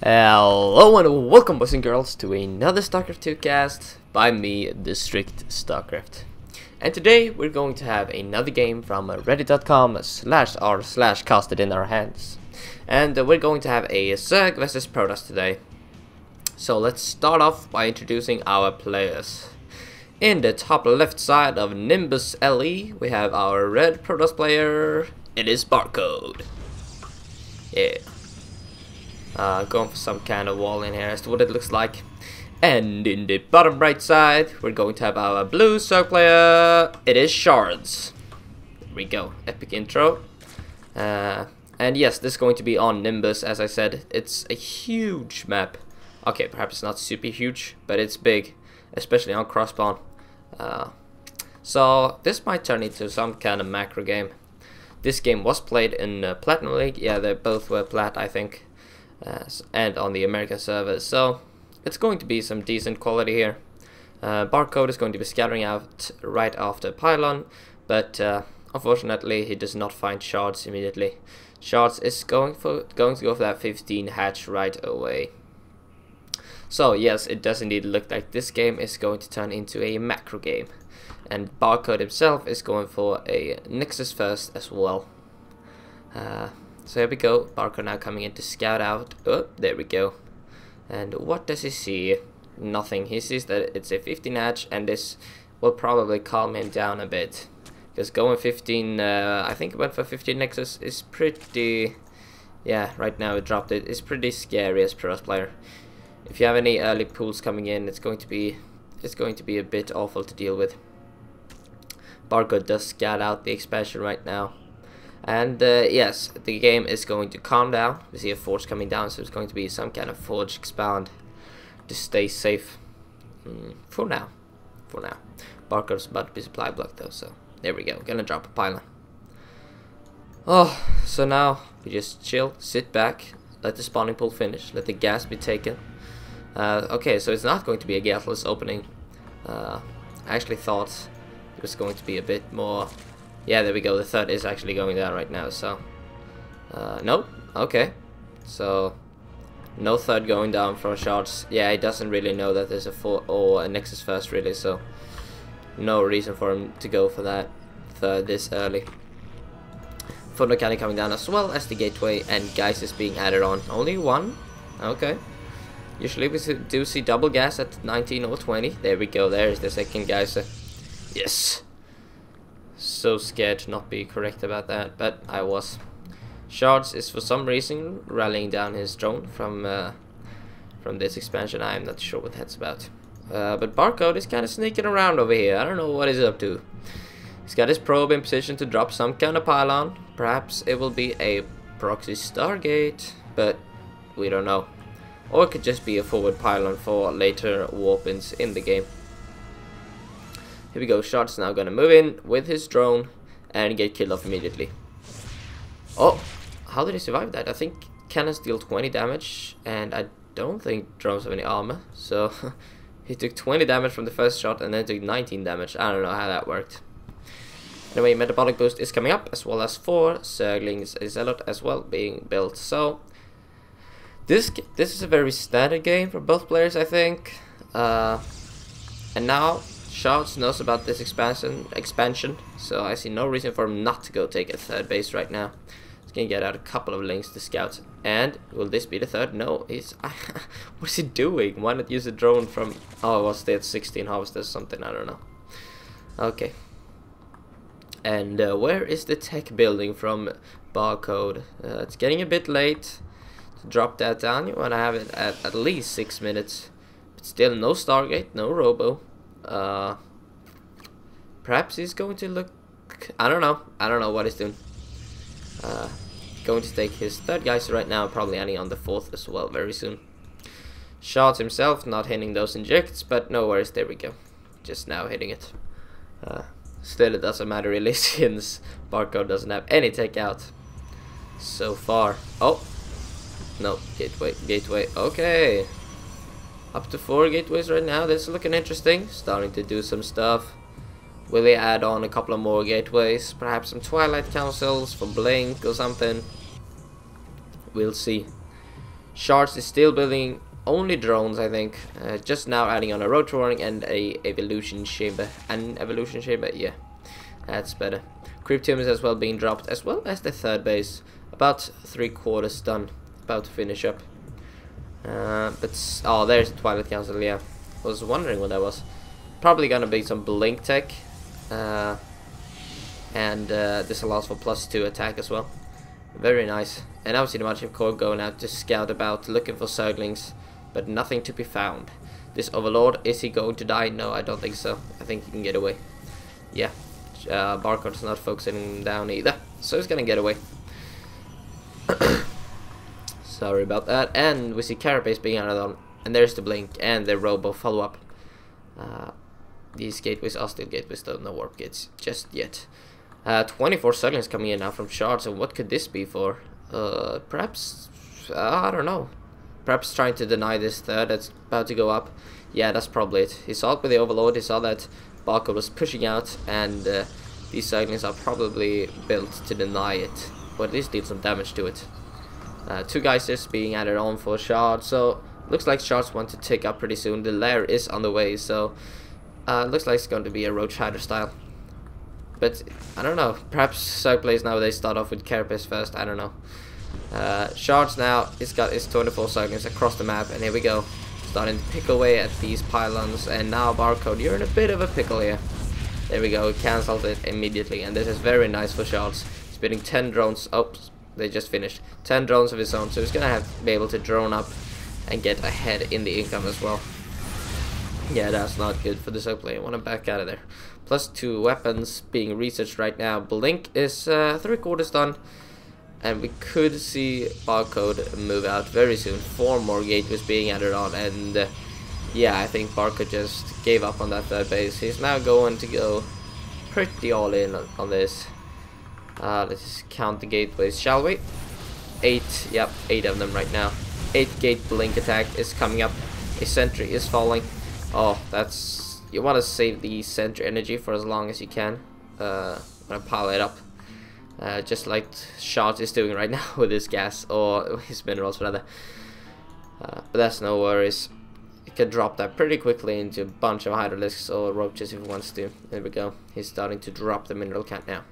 Hello and welcome, boys and girls, to another StarCraft 2 cast by me, District StarCraft. And today we're going to have another game from reddit.com/r/casted in our hands. And we're going to have a Zerg versus Protoss today. So let's start off by introducing our players. In the top left side of Nimbus LE, we have our red Protoss player. It is Barcode. Yeah. Going for some kind of wall in here as to what it looks like. And in the bottom right side, we're going to have our blue Zerg player. It is ShardZ. There we go. Epic intro. And yes, this is going to be on Nimbus, as I said. It's a huge map. Okay, perhaps it's not super huge, but it's big, especially on cross-spawn. So this might turn into some kind of macro game. This game was played in Platinum League. Yeah, they both were plat, I think. And on the American servers, so it's going to be some decent quality here. Barcode is going to be scattering out right after Pylon, but unfortunately he does not find ShardZ immediately. ShardZ is going to go for that 15 hatch right away. So yes, it does indeed look like this game is going to turn into a macro game, and Barcode himself is going for a Nexus first as well. So here we go, Barcode now coming in to scout out. Oh, there we go. And what does he see? Nothing. He sees that it's a 15 hatch, and this will probably calm him down a bit. Because going 15, I think it went for 15 Nexus, is pretty... Yeah, right now it dropped it. It's pretty scary as Protoss player. If you have any early pools coming in, it's going to be a bit awful to deal with. Barcode does scout out the expansion right now. And yes, the game is going to calm down. We see a forge coming down, so it's going to be some kind of forge expand to stay safe for now. Barcode's about to be supply blocked though, so there we go. Gonna drop a pylon. Oh, so now we just chill, sit back, let the spawning pool finish, let the gas be taken. Okay, so it's not going to be a gasless opening. I actually thought it was going to be a bit more. Yeah, there we go. The third is actually going down right now, so... nope. Okay. So, no third going down for ShardZ. Yeah, he doesn't really know that there's a 4 or a Nexus first, really, so... No reason for him to go for that third this early. Foot mechanic coming down as well as the gateway, and Geist is being added on. Only one? Okay. Usually we do see double gas at 19 or 20. There we go. There's the second Geyser. Yes! So scared to not be correct about that, but I was. ShardZ is for some reason rallying down his drone from this expansion. I'm not sure what that's about. But Barcode is kind of sneaking around over here. I don't know what he's up to. He's got his probe in position to drop some kind of pylon. Perhaps it will be a proxy Stargate, but we don't know. Or it could just be a forward pylon for later warp-ins in the game. Here we go, ShardZ now gonna move in with his drone and get killed off immediately. Oh, how did he survive that? I think cannons deal 20 damage, and I don't think drones have any armor. So he took 20 damage from the first shot and then took 19 damage. I don't know how that worked. Anyway, metabolic boost is coming up, as well as 4 Zerglings, a Zealot as well being built. So this is a very standard game for both players, I think. And now ShardZ knows about this expansion, so I see no reason for him not to go take a third base right now. He's gonna get out a couple of links to scout. And will this be the third? No, he's what is he doing? Why not use a drone from... Oh, it was at 16 harvesters or something, I don't know. Okay. And where is the tech building from Barcode? It's getting a bit late to drop that down. You wanna have it at least 6 minutes. But still no Stargate, no Robo. Perhaps he's going to look... I don't know what he's doing. Going to take his third Geyser right now, probably ending on the fourth as well very soon. ShardZ himself not hitting those injects, but no worries, there we go. Just now hitting it. Still it doesn't matter really, since Barcode doesn't have any tech out so far. Oh! No, gateway, okay. Up to 4 gateways right now. This is looking interesting. Starting to do some stuff. Will they add on a couple of more gateways? Perhaps some Twilight Councils for Blink or something? We'll see. ShardZ is still building only drones, I think. Just now adding on a rotor warning and a evolution chamber. Yeah, that's better. Creep Timbers as well being dropped, as well as the third base. About 3/4 done. About to finish up. Oh, there's the Twilight Council. Yeah, I was wondering what that was. Probably gonna be some blink tech. And this allows for +2 attack as well. Very nice. And obviously the Magic Core going out to scout about, looking for Zerglings, but nothing to be found. This Overlord, is he going to die? No, I don't think so. I think he can get away. Yeah, Barcode's not focusing him down either, so he's gonna get away. Sorry about that. And we see Carapace being added on, and there's the blink and the robo follow-up. These gateways are still gateways though, no warp gates just yet. 24 Zerglings coming in now from ShardZ, so what could this be for? Perhaps, I don't know. Perhaps trying to deny this third that's about to go up. Yeah, that's probably it. He saw it with the Overlord, he saw that Barcode was pushing out, and these Zerglings are probably built to deny it, or at least deal some damage to it. 2 Geisters being added on for ShardZ, so looks like ShardZ want to take up pretty soon. The lair is on the way, so looks like it's going to be a Roach Hider style. But I don't know, perhaps Zerg players nowadays start off with Carapace first, I don't know. ShardZ now, he's got his 24 Zerglings across the map, and here we go. Starting to pick away at these pylons, and now Barcode, you're in a bit of a pickle here. There we go, he cancelled it immediately, and this is very nice for ShardZ. He's building 10 drones, oops, they just finished. 10 drones of his own, so he's gonna be able to drone up and get ahead in the income as well. Yeah, that's not good for the Zerg player, I want to back out of there. +2 weapons being researched right now. Blink is 3/4 done, and we could see Barcode move out very soon. 4 more gateways being added on, and yeah, I think Barcode just gave up on that third base. He's now going to go pretty all in on this. Let's count the gateways, shall we? 8, yep, 8 of them right now. 8 gate blink attack is coming up. A sentry is falling. Oh, that's... You want to save the sentry energy for as long as you can. Want to pile it up. Just like ShardZ is doing right now with his gas, or his minerals rather. But that's no worries. You can drop that pretty quickly into a bunch of Hydralisks or Roaches if he wants to. There we go. He's starting to drop the mineral count now.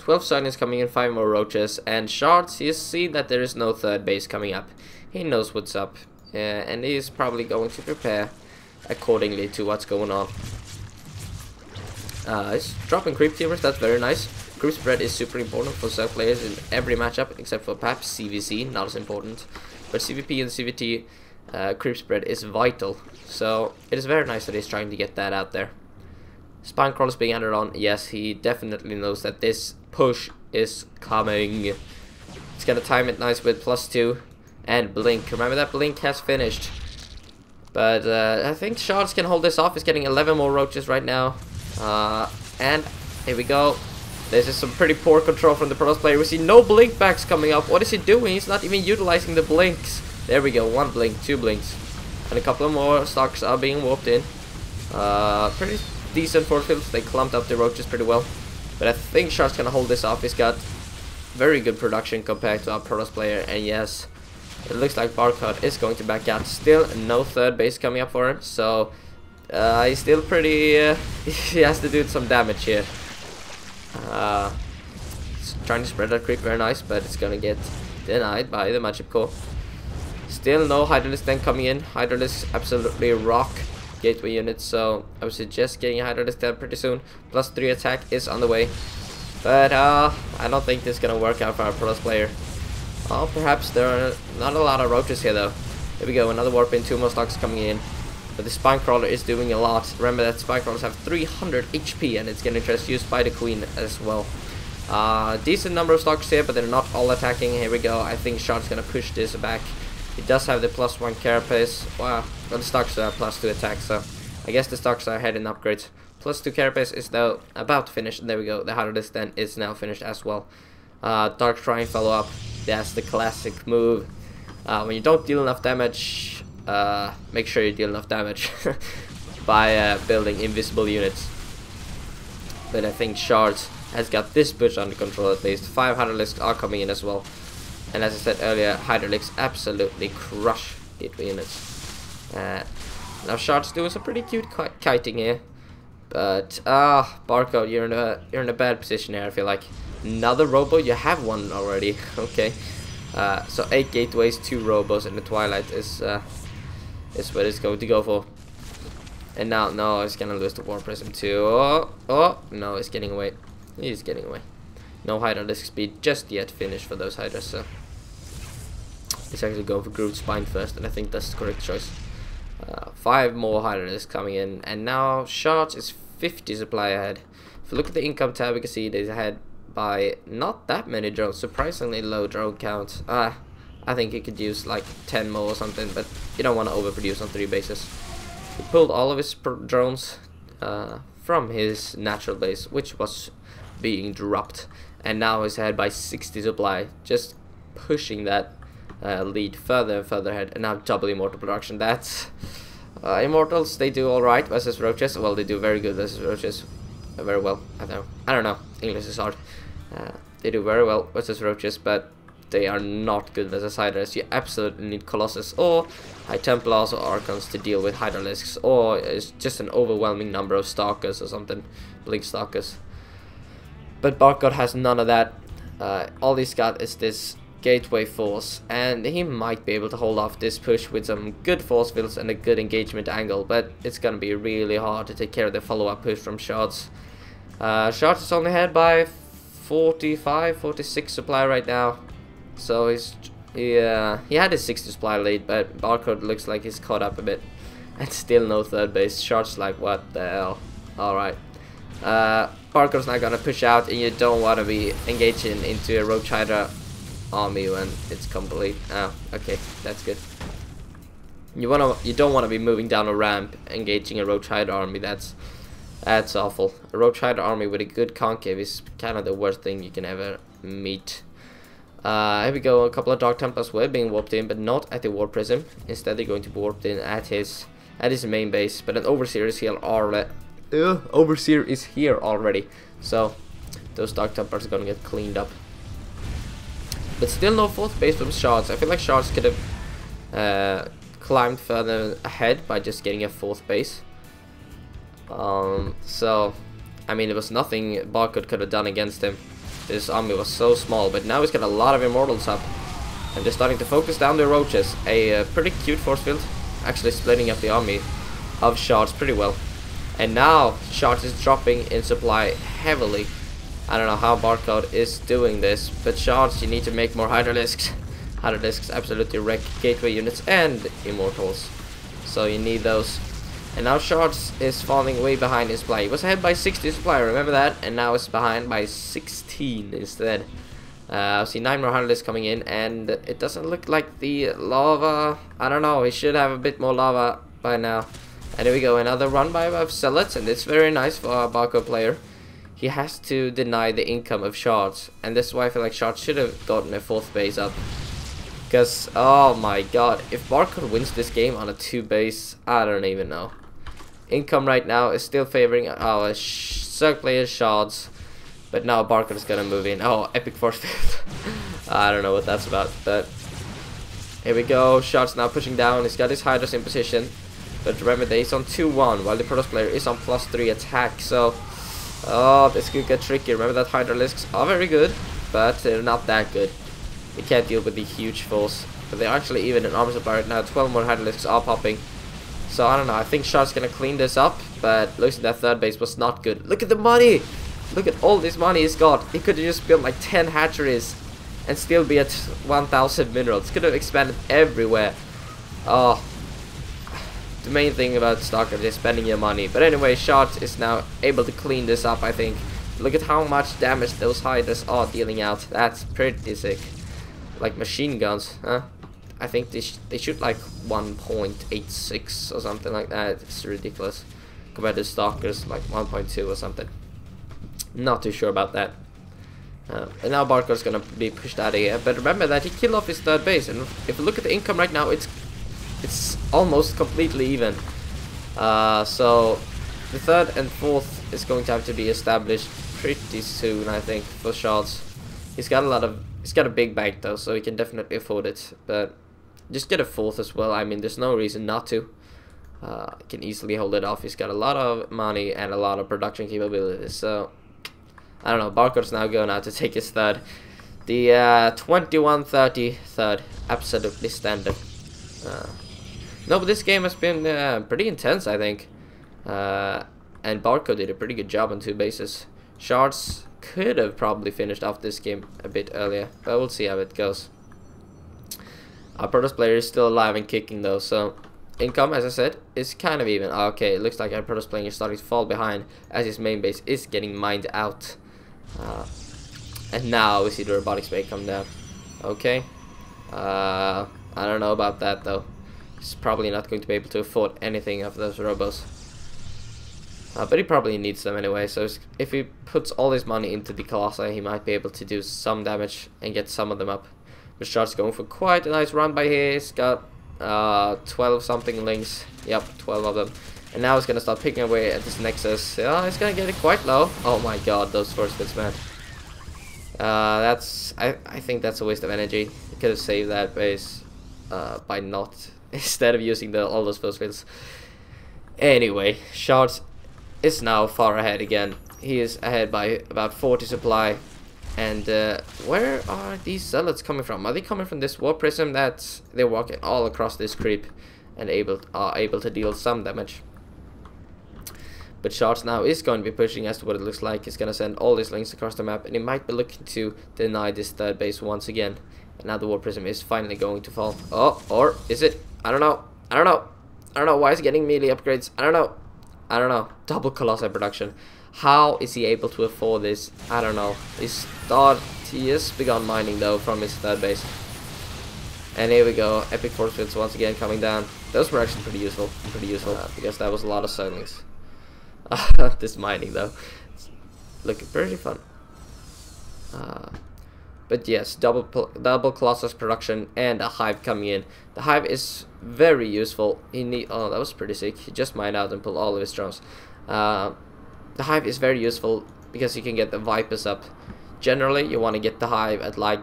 12 Zerglings coming in, 5 more Roaches, and ShardZ, he's seen that there is no third base coming up. He knows what's up, and he's probably going to prepare accordingly to what's going on. He's dropping Creep Timbers, that's very nice. Creep Spread is super important for Zerg players in every matchup, except for perhaps CVC, not as important. But CVP and CVT, Creep Spread is vital, so it is very nice that he's trying to get that out there. Spine Crawlers being added on, yes, he definitely knows that this push is coming. He's gonna time it nice with +2 and Blink. Remember that Blink has finished. But I think ShardZ can hold this off. He's getting 11 more Roaches right now. And here we go. This is some pretty poor control from the Protoss player. We see no blink backs coming up. What is he doing? He's not even utilizing the blinks. There we go. 1 blink, 2 blinks. And a couple of more stocks are being warped in. Pretty decent force fields. They clumped up the Roaches pretty well. But I think ShardZ can hold this off. He's got very good production compared to our Protoss player. And yes, it looks like Barcode is going to back out. Still no third base coming up for him, so he's still pretty... he has to do some damage here. He's trying to spread that creep, very nice, but it's gonna get denied by the Magic Core. Still no Hydralisk then coming in. Hydralisk absolutely rock gateway units, so I would suggest getting a Hydralisk then pretty soon. +3 attack is on the way. But I don't think this is gonna work out for our Protoss player. Oh, perhaps there are not a lot of Roaches here though. There we go, another warp in, 2 more stocks coming in. But the Spine Crawler is doing a lot. Remember that Spine Crawlers have 300 HP and it's getting just used by the Queen as well. Decent number of stocks here, but they're not all attacking. Here we go, I think ShardZ gonna push this back. He does have the +1 Carapace. Wow, but the stocks are +2 attack, so I guess the stocks are heading upgrades. +2 Carapace is though about to finish. There we go, the Hydralisk then is now finished as well. Dark Shrine follow up. That's the classic move. When you don't deal enough damage, make sure you deal enough damage by building invisible units. But I think ShardZ has got this push under control at least. 5 Hydralisks are coming in as well. And as I said earlier, hydraulics absolutely crush gateway units. Now ShardZ doing some pretty cute kiting here. But Barcode, you're in a bad position here. I feel like another robo. You have one already. Okay. So 8 gateways, 2 robos in the twilight is what it's going to go for. And now, no, it's gonna lose the War Prism too. Oh, no, it's getting away. He's getting away. No hydralisk speed just yet finished for those hydras. So it's actually going for Groot Spine first, and I think that's the correct choice. 5 more hydralisks coming in, and now ShardZ is 50 supply ahead. If you look at the income tab, we can see they're ahead by not that many drones. Surprisingly low drone count. I think you could use like 10 more or something, but you don't want to overproduce on 3 bases. He pulled all of his drones from his natural base, which was being dropped, and now he's ahead by 60 supply, just pushing that lead further and further ahead. And now double immortal production. That's immortals, they do alright versus roaches. Well, they do very good versus roaches. Very well. I don't know. English is hard. They do very well versus roaches, but they are not good versus hydras. You absolutely need Colossus or High Templars or Archons to deal with hydralisks, or it's just an overwhelming number of Stalkers or something. Blink Stalkers. But Barcode has none of that. All he's got is this gateway force, and he might be able to hold off this push with some good force fields and a good engagement angle, but it's gonna be really hard to take care of the follow-up push from ShardZ. ShardZ is only ahead by 45, 46 supply right now, so he had his 60 supply lead, but Barcode looks like he's caught up a bit, and still no third base. ShardZ like, what the hell? Alright. Barcode's not gonna push out, and you don't want to be engaging into a Roach Hydra army when it's complete. Oh, okay, that's good. You don't want to be moving down a ramp engaging a Roach Hydra army. That's awful. A Roach Hydra army with a good concave is kind of the worst thing you can ever meet. Here we go. A couple of Dark Templars were being warped in, but not at the War Prism. Instead, they're going to be warped in at his main base. But an Overseer is here already. Overseer is here already. So those Dark Templars are gonna get cleaned up. But still no 4th base from ShardZ. I feel like ShardZ could have climbed further ahead by just getting a 4th base. So, I mean, it was nothing Barcode could have done against him. This army was so small, but now he's got a lot of immortals up. And they're starting to focus down the roaches. A pretty cute force field, actually splitting up the army of ShardZ pretty well. And now ShardZ is dropping in supply heavily. I don't know how Barcode is doing this, but ShardZ, you need to make more hydralisks. Hydralisks absolutely wreck gateway units and immortals, so you need those. And now ShardZ is falling way behind in supply. He was ahead by 60 supply, remember that? And now it's behind by 16 instead. I see 9 more hydralisks coming in, and it doesn't look like the lava. I don't know, he should have a bit more lava by now. And here we go, another run by of Zealots, and it's very nice for a Barcode player. He has to deny the income of ShardZ, and this is why I feel like ShardZ should have gotten a 4th base up. Because, oh my god, if Barcode wins this game on a 2 base, I don't even know. Income right now is still favoring our certainly is ShardZ, but now Barcode is gonna move in. Oh, epic force field. I don't know what that's about, but here we go. ShardZ now pushing down. He's got his Hydras in position, but remember that he's on 2-1 while the Protoss player is on +3 attack. So, oh, this could get tricky. Remember that hydralisks are very good, but they're not that good. They can't deal with the huge force. But they're actually even in armor supply right now. 12 more hydralisks are popping. So I don't know. I think ShardZ's gonna clean this up, but losing that 3rd base was not good. Look at the money! Look at all this money he's got. He could have just built like 10 hatcheries and still be at 1,000 minerals. Could have expanded everywhere. Oh. The main thing about Stalker is spending your money. But anyway, ShardZ is now able to clean this up, I think. Look at how much damage those hydras are dealing out. That's pretty sick. Like machine guns, huh? I think they shoot like 1.86 or something like that. It's ridiculous. Compared to Stalkers, like 1.2 or something. Not too sure about that. And now Barcode's gonna be pushed out of here. But remember that he killed off his 3rd base. And if you look at the income right now, it's almost completely even. So the 3rd and 4th is going to have to be established pretty soon, I think, for ShardZ. He's got a lot of He's got a big bank though, so he can definitely afford it. But just get a fourth as well. I mean, there's no reason not to. He can easily hold it off. He's got a lot of money and a lot of production capabilities. So I don't know. Barcode's now going out to take his third. The 21-30 third, absolutely standard. No, but this game has been pretty intense, I think. And Barcode did a pretty good job on 2 bases. ShardZ could have probably finished off this game a bit earlier, but we'll see how it goes. Our Protoss player is still alive and kicking though, so income, as I said, is kind of even. Okay, it looks like our Protoss player is starting to fall behind as his main base is getting mined out. And now we see the robotics bay come down. Okay. I don't know about that though. He's probably not going to be able to afford anything of those robos. But he probably needs them anyway, so if he puts all his money into the Colossi, he might be able to do some damage and get some of them up. But ShardZ going for quite a nice run by here. He's got 12 something links. Yep, 12 of them. And now he's going to start picking away at this Nexus. He's going to get it quite low. Oh my god, those force fields, man. I think that's a waste of energy. He could have saved that base by not, instead of using all those force fields. Anyway, ShardZ is now far ahead again. He is ahead by about 40 supply. And where are these zealots coming from? Are they coming from this war prism that they're walking all across this creep and are able to deal some damage? But ShardZ now is going to be pushing as to what it looks like. He's going to send all these links across the map, and he might be looking to deny this third base once again. And now the war prism is finally going to fall. Oh, or is it? I don't know. I don't know. I don't know. Why is he getting melee upgrades? I don't know. I don't know. Double Colossi production. How is he able to afford this? I don't know. He has begun mining though from his third base. And here we go. Epic force fields once again coming down. Those were actually pretty useful. Because that was a lot of signings. This mining though, it's looking pretty fun. But yes, double Colossus production and a hive coming in. The hive is very useful. Oh, that was pretty sick. He just mined out and pulled all of his drones. The hive is very useful because you can get the Vipers up. Generally, you want to get the hive at like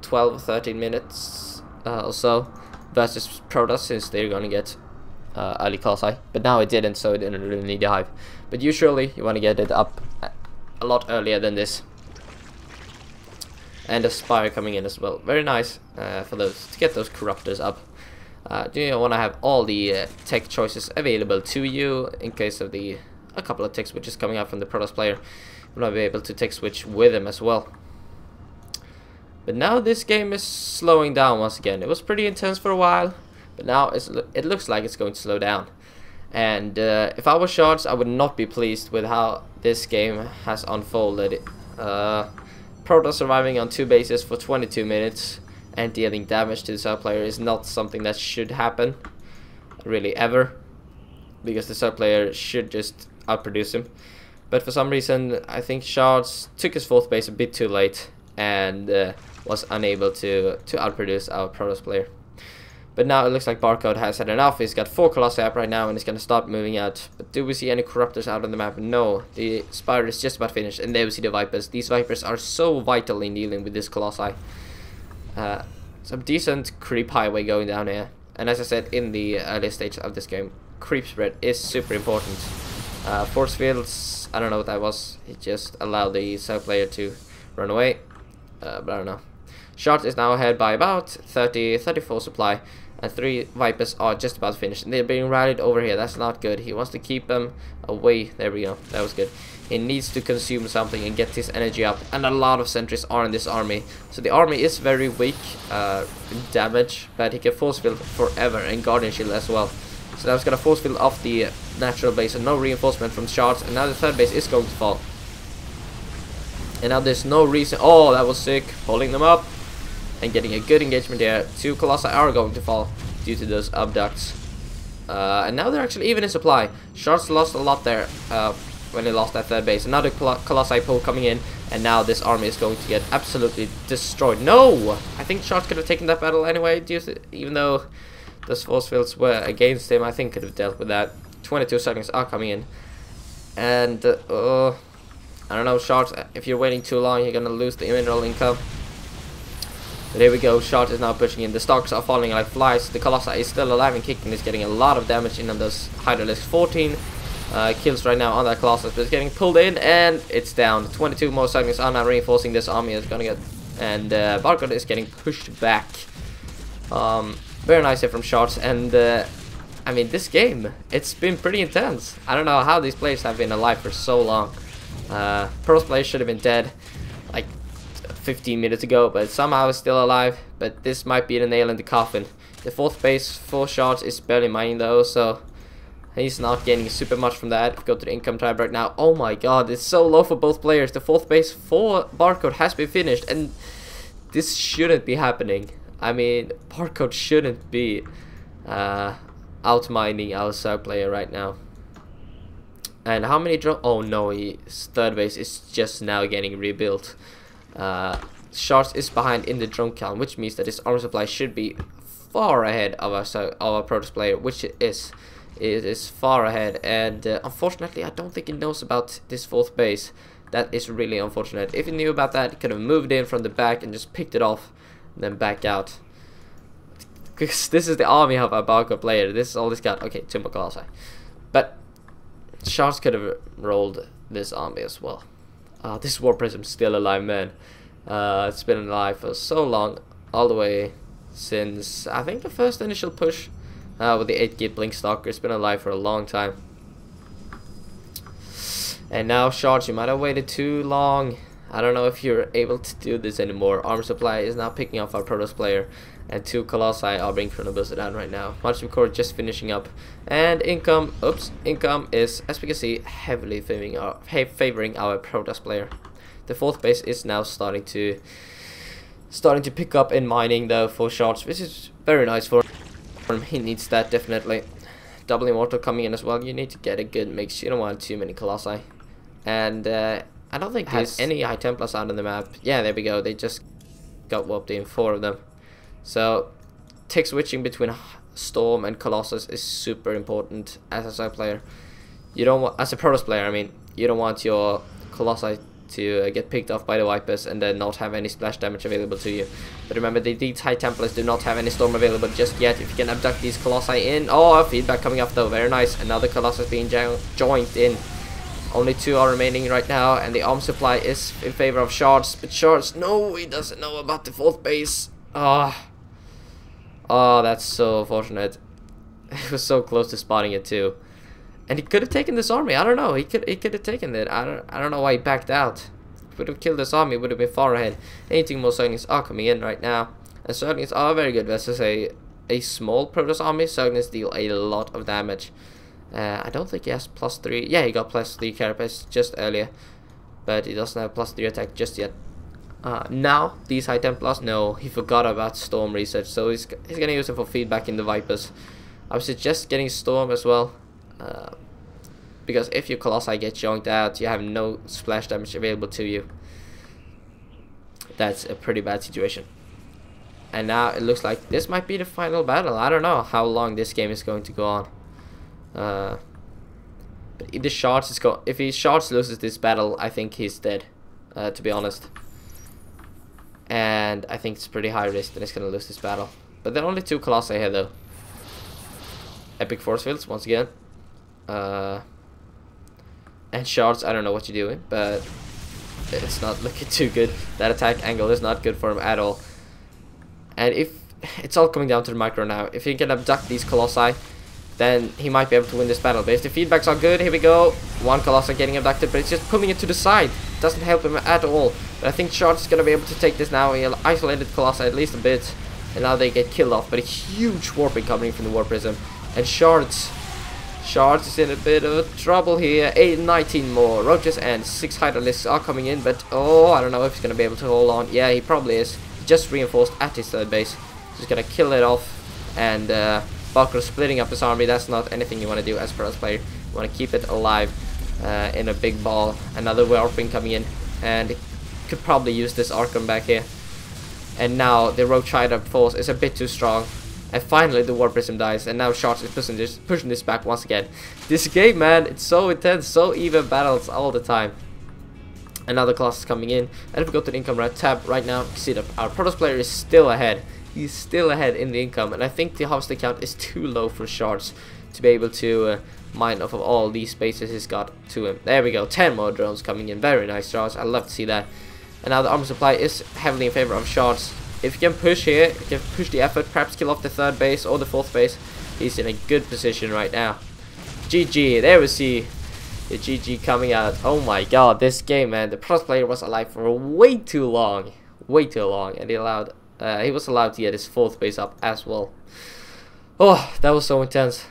12 or 13 minutes or so versus Protoss, since they're going to get early Colossi. But now it didn't, so it didn't really need the hive. But usually, you want to get it up a lot earlier than this. And a Spire coming in as well. Very nice for those to get those Corruptors up. You want to have all the tech choices available to you in case of a couple of tech switches coming out from the Protoss player. You want to be able to tech switch with him as well. But now this game is slowing down once again. It was pretty intense for a while, but now it looks like it's going to slow down. And if I was ShardZ, I would not be pleased with how this game has unfolded. Protoss surviving on 2 bases for 22 minutes and dealing damage to the sub player is not something that should happen, really, ever, because the sub player should just outproduce him. But for some reason, I think ShardZ took his 4th base a bit too late and was unable to outproduce our Protoss player. But now it looks like Barcode has had enough. He's got 4 Colossi up right now and he's going to start moving out. But do we see any Corruptors out on the map? No. The Spire is just about finished. And there we see the Vipers. These Vipers are so vital in dealing with this Colossi. Some decent creep highway going down here. And as I said in the earlier stage of this game, creep spread is super important. Force fields, I don't know what that was. It just allowed the sub player to run away. But I don't know. ShardZ is now ahead by about 34 supply, and 3 Vipers are just about finished. And they're being rallied over here. That's not good. He wants to keep them away. There we go. That was good. He needs to consume something and get his energy up. And a lot of sentries are in this army. So the army is very weak in damage, but he can force field forever and Guardian Shield as well. So now he's going to force field off the natural base and no reinforcement from ShardZ. And now the 3rd base is going to fall. And now there's no reason. Oh, that was sick. Pulling them up and getting a good engagement there. 2 Colossi are going to fall due to those abducts. And now they're actually even in supply. ShardZ lost a lot there when he lost that 3rd base. Another Colossi pull coming in, and now this army is going to get absolutely destroyed. No! I think ShardZ could have taken that battle anyway, even though those force fields were against him. I think could have dealt with that. 22 seconds are coming in. And, I don't know, ShardZ, if you're waiting too long, you're gonna lose the mineral income. But here we go, ShardZ is now pushing in. The stocks are falling like flies. The Colossi is still alive and kicking. Is getting a lot of damage in on those Hydralisks. 14 kills right now on that Colossus, but it's getting pulled in and it's down. 22 more seconds are now reinforcing this army. Is gonna get, and Barcode is getting pushed back. Very nice hit from ShardZ, and I mean, this game, it's been pretty intense. I don't know how these players have been alive for so long. Pro's players should have been dead like 15 minutes ago, but somehow is still alive. But this might be the nail in the coffin. The 4th base for ShardZ is barely mining though, so he's not gaining super much from that. Go to the income tab right now. Oh my god, it's so low for both players. The 4th base for Barcode has been finished, and this shouldn't be happening. I mean, Barcode shouldn't be out-mining our sub player right now. And how many drone? Oh no, his 3rd base is just now getting rebuilt. ShardZ is behind in the drone count, which means that his armor supply should be far ahead of our Protoss player, which it is. It is far ahead, and unfortunately, I don't think he knows about this 4th base. That is really unfortunate. If he knew about that, he could have moved in from the back and just picked it off, and then back out. Because this is the army of our Barcode player. This is all he's got. Okay, 2 more Colossi. But ShardZ could have rolled this army as well. This War Prism's still alive, man. It's been alive for so long, all the way since I think the first initial push with the 8-gate Blink Stalker. It's been alive for a long time. And now ShardZ, you might have waited too long. I don't know if you're able to do this anymore. Armor supply is now picking off our Protoss player, and 2 Colossi are being boosted down right now. Marching Core just finishing up, and income is, as we can see, heavily favoring our Protoss player. The 4th base is now starting to pick up in mining though for ShardZ, which is very nice for him. He needs that definitely. Double Immortal coming in as well. You need to get a good mix. You don't want too many Colossi, and I don't think there's any High Templars out on the map. Yeah, there we go. They just got whopped in, 4 of them. So, tick switching between Storm and Colossus is super important as a side player. You don't want, as a Protoss player, I mean, you don't want your Colossi to get picked off by the Vipers and then not have any splash damage available to you. But remember, these High Templars do not have any Storm available just yet. If you can abduct these Colossi in. Oh, feedback coming up though, very nice. Another Colossus being joined in. Only 2 are remaining right now, and the arm supply is in favor of ShardZ. But ShardZ, no, he doesn't know about the 4th base. Oh, that's so unfortunate. He was so close to spotting it too, and he could have taken this army. I don't know. He could have taken it. I don't know why he backed out. If he would have killed this army, would have been far ahead. 18 more Zerglings are coming in right now, and Zerglings are very good versus a small Protoss army. Zerglings deal a lot of damage. I don't think he has +3. Yeah, he got +3 carapace just earlier, but he doesn't have +3 attack just yet. Now these High Templars, no, he forgot about Storm research, so he's gonna use it for feedback in the Vipers. I would suggest getting Storm as well, because if your Colossi get jonked out, you have no splash damage available to you. That's a pretty bad situation. And now it looks like this might be the final battle. I don't know how long this game is going to go on. But if ShardZ loses this battle, I think he's dead, to be honest. And I think it's pretty high risk that he's gonna lose this battle. But there are only 2 Colossi here though. Epic Force Fields once again. And ShardZ, I don't know what you're doing, but it's not looking too good. That attack angle is not good for him at all. And if it's all coming down to the micro now, if he can abduct these Colossi, then he might be able to win this battle. But if the feedbacks are good, here we go. 1 Colossus getting abducted, but it's just pulling it to the side. Doesn't help him at all. But I think ShardZ is going to be able to take this now. He'll isolated Colossus at least a bit, and now they get killed off. But a huge warping coming from the War Prism. And ShardZ is in a bit of trouble here. 19 more roaches and 6 Hydralisks are coming in, but oh, I don't know if he's going to be able to hold on. Yeah, he probably is. He just reinforced at his 3rd base. He's going to kill it off, and Barcode splitting up his army. That's not anything you want to do as a Protoss player. You want to keep it alive in a big ball. Another warping coming in, and could probably use this Archon back here. And now the Roach Hydra force is a bit too strong. And finally the War Prism dies, and now ShardZ is pushing this back once again. This game, man, it's so intense, so even battles all the time. Another class is coming in, and if we go to the income tab right now, you see that our Protoss player is still ahead. He's still ahead in the income, and I think the harvesting count is too low for ShardZ to be able to mine off of all these spaces he's got to him. There we go, 10 more drones coming in. Very nice, ShardZ. I love to see that. And now the armor supply is heavily in favor of ShardZ. If you can push here, if you can push the effort, perhaps kill off the 3rd base or the 4th base, he's in a good position right now. GG, there we see the GG coming out. Oh my god, this game, man, the Protoss player was alive for way too long, and he was allowed to get his 4th base up as well. Oh, that was so intense,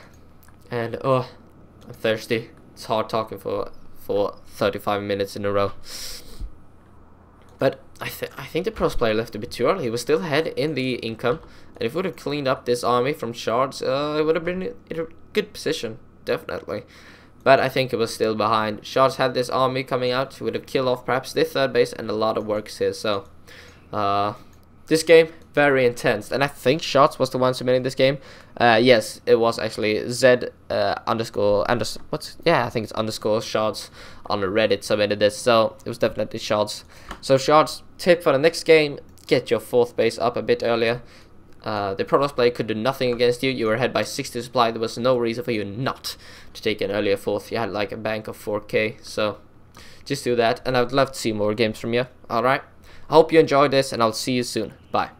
and oh, I'm thirsty. It's hard talking for 35 minutes in a row. But I think the Protoss player left a bit too early. He was still ahead in the income, and if we would have cleaned up this army from ShardZ, it would have been in a good position, definitely. But I think it was still behind. ShardZ had this army coming out. He would have killed off perhaps this 3rd base, and a lot of works here. So this game, very intense, and I think ShardZ was the one submitting this game. Yes, it was actually Z underscore I think it's underscore ShardZ on Reddit submitted this, so it was definitely ShardZ. So ShardZ, tip for the next game: get your 4th base up a bit earlier. The Protoss player could do nothing against you. You were ahead by 60 supply. There was no reason for you not to take an earlier 4th. You had like a bank of 4k, so just do that, and I would love to see more games from you. Alright, I hope you enjoyed this, and I'll see you soon. Bye.